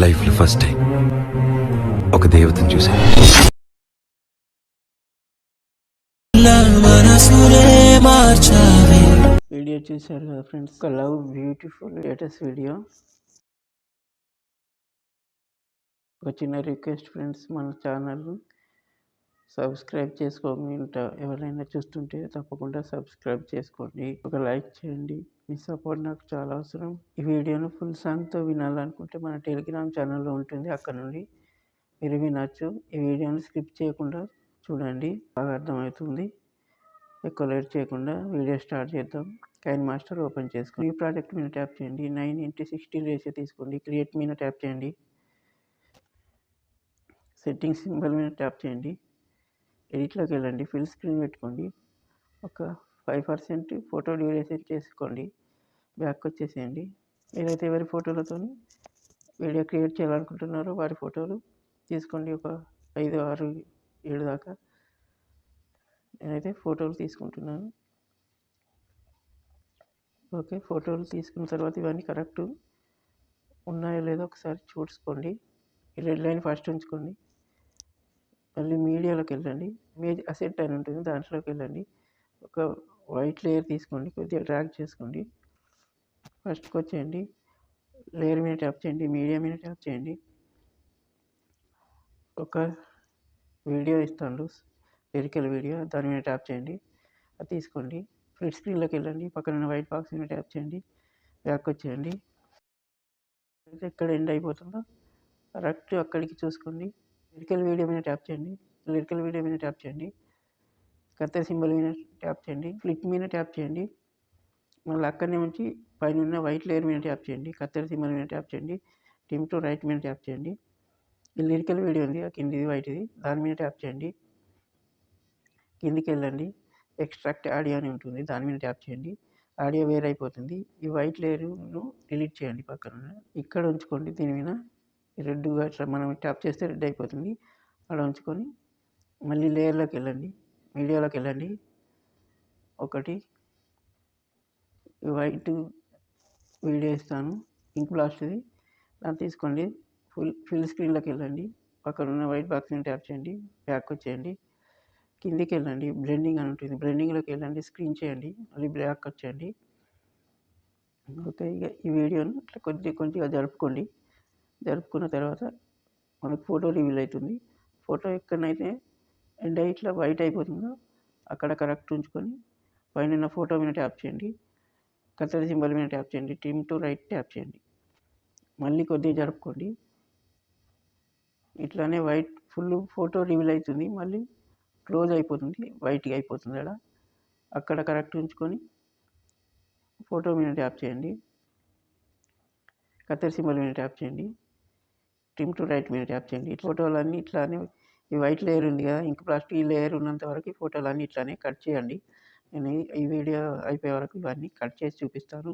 లైఫ్లో first time ఒక దేవతను చూశాను. వీడియో చూశారు కదా ఫ్రెండ్స్, ఒక లవ్ బ్యూటిఫుల్ లేటెస్ట్ వీడియో. ఒక చిన్న రిక్వెస్ట్ ఫ్రెండ్స్, మన ఛానల్ సబ్స్క్రైబ్ చేసుకోకుండా ఎవరైనా చూస్తుంటే తప్పకుండా సబ్స్క్రైబ్ చేసుకోండి, ఒక లైక్ చేయండి. మీ సపోర్ట్ నాకు చాలా అవసరం. ఈ వీడియోను ఫుల్ సాంగ్తో వినాలనుకుంటే మన టెలిగ్రామ్ ఛానల్లో ఉంటుంది, అక్కడ నుండి మీరు వినొచ్చు. ఈ వీడియోను స్కిప్ చేయకుండా చూడండి, బాగా అర్థమవుతుంది. ఎక్కువ లేట్ చేయకుండా వీడియో స్టార్ట్ చేద్దాం. కైన్మాస్టర్ ఓపెన్ చేసుకోండి. ఈ ప్రాజెక్ట్ మీద ట్యాప్ చేయండి. 9:16 రేషియో తీసుకోండి. క్రియేట్ మీద ట్యాప్ చేయండి. సెట్టింగ్స్ సింబల్ మీద ట్యాప్ చేయండి. ఎడిట్లోకి వెళ్ళండి. ఫుల్ స్క్రీన్ పెట్టుకోండి. ఒక 5% ఫోటో డ్యూరేషన్ చేసుకోండి. బ్యాక్ వచ్చేసేయండి. ఏదైతే ఎవరి ఫోటోలతో వీడియో క్రియేట్ చేయాలనుకుంటున్నారో వారి ఫోటోలు తీసుకోండి. ఒక 5, 6, 7 దాకా నేనైతే ఫోటోలు తీసుకుంటున్నాను. ఓకే, ఫోటోలు తీసుకున్న తర్వాత ఇవన్నీ కరెక్ట్ ఉన్నాయో లేదో ఒకసారి చూసుకోండి. ఈ రెడ్ లైన్ ఫస్ట్ ఉంచుకోండి. మళ్ళీ మీడియాలోకి వెళ్ళండి. ఇమేజ్ అసెట్ అని ఉంటుంది, దాంట్లోకి వెళ్ళండి. ఒక వైట్ లేయర్ తీసుకోండి, కొద్దిగా డ్రాగ్ చేసుకోండి. ఫస్ట్కి వచ్చేయండి. లేయర్ మీద ట్యాప్ చేయండి. మీడియా మీద ట్యాప్ చేయండి. ఒక వీడియో ఇస్తాను, లిరికల్ వీడియో, దాని మీద ట్యాప్ చేయండి. అది తీసుకోండి. ఫ్లిట్ స్క్రీన్లోకి వెళ్ళండి. పక్కన వైట్ బాక్స్ మీద ట్యాప్ చేయండి. బ్యాక్ వచ్చేయండి. ఎక్కడ ఎండ్ అయిపోతుందో కరెక్ట్ అక్కడికి చూసుకోండి. లిరికల్ వీడియో మీద ట్యాప్ చేయండి. లిరికల్ వీడియో మీద ట్యాప్ చేయండి. కత్తెర సింబల్ మీద ట్యాప్ చేయండి. ఫ్లిప్ మీద ట్యాప్ చేయండి. మళ్ళీ అక్కడనే ఉంచి పైన ఉన్న వైట్ లేయర్ మీద ట్యాప్ చేయండి. కత్తెర సింబల్ మీద ట్యాప్ చేయండి. టిమ్ టు రైట్ మీద ట్యాప్ చేయండి. ఈ లిరికల్ వీడియో ఉంది, ఆ కిందిది వైట్ది, దాని మీద ట్యాప్ చేయండి. కిందికి వెళ్ళండి. ఎక్స్ట్రాక్ట్ ఆడియో అని ఉంటుంది, దాని మీద ట్యాప్ చేయండి. ఆడియో వేరే అయిపోతుంది. ఈ వైట్ లేయర్ను డిలీట్ చేయండి. పక్కన ఇక్కడ ఉంచుకోండి. దీని మీద రెడ్గా ఇట్లా మనం ట్యాప్ చేస్తే రెడ్ అయిపోతుంది. అలా ఉంచుకొని మళ్ళీ లేయర్లోకి వెళ్ళండి. మీడియాలోకి వెళ్ళండి. ఒకటి వైట్ వీడియో ఇస్తాను, ఇంక్ బ్లాస్ట్ది, దాన్ని తీసుకోండి. ఫుల్ స్క్రీన్లోకి వెళ్ళండి. పక్కన ఉన్న వైట్ బాక్స్ మీద ట్యాప్ చేయండి. బ్యాక్ వచ్చేయండి. కిందికి వెళ్ళండి. బ్లెండింగ్ అని ఉంటుంది, బ్లెండింగ్లోకి వెళ్ళండి. స్క్రీన్ చేయండి. మళ్ళీ బ్యాక్ వచ్చేయండి. ఓకే, ఇక ఈ వీడియోను ఇట్లా కొద్దిగా జరుపుకోండి. జరుపుకున్న తర్వాత మనకు ఫోటో రివీల్ అవుతుంది. ఫోటో ఎక్కడనైతే ఎండ్ అయ్యి ఇట్లా వైట్ అయిపోతుందో అక్కడ కరెక్ట్ ఉంచుకొని పైన ఫోటో మీద ట్యాప్ చేయండి. కత్తెర సింబల్ మీద ట్యాప్ చేయండి. టిమ్ టు రైట్ ట్యాప్ చేయండి. మళ్ళీ కొద్దిగా జరుపుకోండి. ఇట్లానే వైట్ ఫుల్ ఫోటో రివీల్ అవుతుంది, మళ్ళీ క్లోజ్ అయిపోతుంది, వైట్గా అయిపోతుంది. అక్కడ కరెక్ట్ ఉంచుకొని ఫోటో మీద ట్యాప్ చేయండి. కత్తెర సింబల్ మీద ట్యాప్ చేయండి. టిమ్ టు రైట్ మీద ట్యాప్ చేయండి. ఫోటోలన్నీ ఇట్లానే ఈ వైట్ లేయర్ ఉంది కదా, ఇంక ప్లాస్టిక్ లేయర్ ఉన్నంత వరకు ఈ ఫోటోలన్నీ ఇట్లానే కట్ చేయండి. నేను ఈ వీడియో అయిపోయే వరకు ఇవన్నీ కట్ చేసి చూపిస్తాను.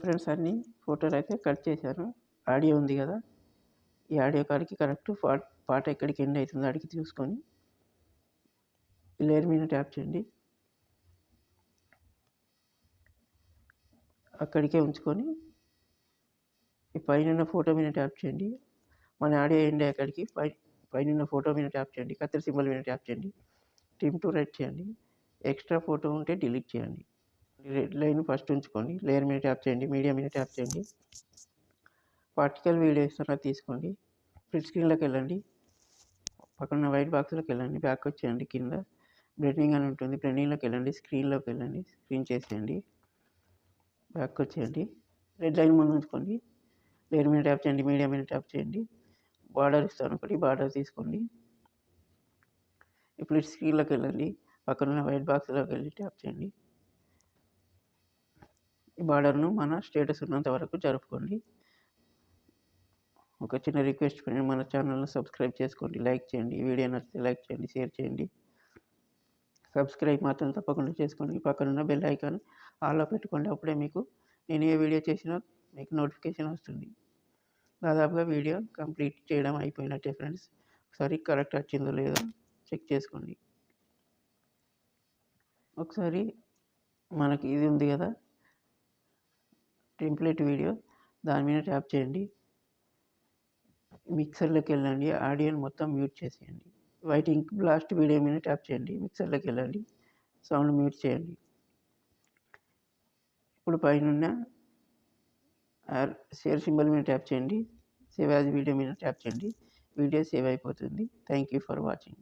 ఫ్రెండ్స్, అన్నీ ఫోటోలు అయితే కట్ చేశాను. ఆడియో ఉంది కదా, ఈ ఆడియో కాడికి కరెక్ట్ పాట ఎక్కడికి ఎండ్ అవుతుందో అడిగి చూసుకొని లేయర్ మీద ట్యాప్ చేయండి. అక్కడికే ఉంచుకొని ఈ పైన ఫోటో మీద ట్యాప్ చేయండి. మన ఆడియో ఎండ్ అక్కడికి పైన ఫోటో మీద ట్యాప్ చేయండి. కత్తెర సింబల్ మీద ట్యాప్ చేయండి. టిమ్ టు రైట్ చేయండి. ఎక్స్ట్రా ఫోటో ఉంటే డిలీట్ చేయండి. రెడ్ లైన్ ఫస్ట్ ఉంచుకోండి. లేయర్ మీద ట్యాప్ చేయండి. మీడియా మీద ట్యాప్ చేయండి. పార్టికల్ వీడియో ఇస్తున్నా తీసుకోండి. స్ప్లిట్ స్క్రీన్లోకి వెళ్ళండి. పక్కన వైట్ బాక్స్లోకి వెళ్ళండి. బ్యాక్ వచ్చేయండి. కింద బ్లెండింగ్ అని ఉంటుంది, బ్లెండింగ్లోకి వెళ్ళండి. స్క్రీన్లోకి వెళ్ళండి. స్క్రీన్ చేసేయండి. బ్యాక్ వచ్చేయండి. రెడ్ లైన్ ముందు ఉంచుకోండి. లేయర్ మీద ట్యాప్ చేయండి. మీడియా మీద ట్యాప్ చేయండి. బార్డర్ ఇస్తాను ఒకటి, బార్డర్ తీసుకోండి. ఇప్పుడు స్క్రీన్లోకి వెళ్ళండి. పక్కన వైట్ బాక్స్లోకి వెళ్ళి ట్యాప్ చేయండి. ఈ బార్డర్ను మన స్టేటస్ ఉన్నంత వరకు జరుపుకోండి. ఒక చిన్న రిక్వెస్ట్ ఫ్రెండ్, మన ఛానల్ని సబ్స్క్రైబ్ చేసుకోండి, లైక్ చేయండి. ఈ వీడియో నచ్చితే లైక్ చేయండి, షేర్ చేయండి. సబ్స్క్రైబ్ మాత్రం తప్పకుండా చేసుకోండి. పక్కనున్న బెల్ ఐకాన్ ఆల్లో పెట్టుకోండి. అప్పుడే మీకు నేను ఏ వీడియో చేసినా మీకు నోటిఫికేషన్ వస్తుంది. దాదాపుగా వీడియో కంప్లీట్ చేయడం అయిపోయినట్టే ఫ్రెండ్స్. ఒకసారి కరెక్ట్ వచ్చిందో లేదో చెక్ చేసుకోండి. ఒకసారి మనకి ఇది ఉంది కదా టెంప్లెట్ వీడియో, దాని మీద ట్యాప్ చేయండి. మిక్సర్లోకి వెళ్ళండి, ఆడియోని మొత్తం మ్యూట్ చేసేయండి. వైట్ ఇంక్ బ్లాస్ట్ వీడియో మీద ట్యాప్ చేయండి, మిక్సర్లోకి వెళ్ళండి, సౌండ్ మ్యూట్ చేయండి. ఇప్పుడు పైన షేర్ సింబల్ మీద ట్యాప్ చేయండి, సేవ్ యాజ్ వీడియో మీద ట్యాప్ చేయండి. వీడియో సేవ్ అయిపోతుంది. Thank you for watching.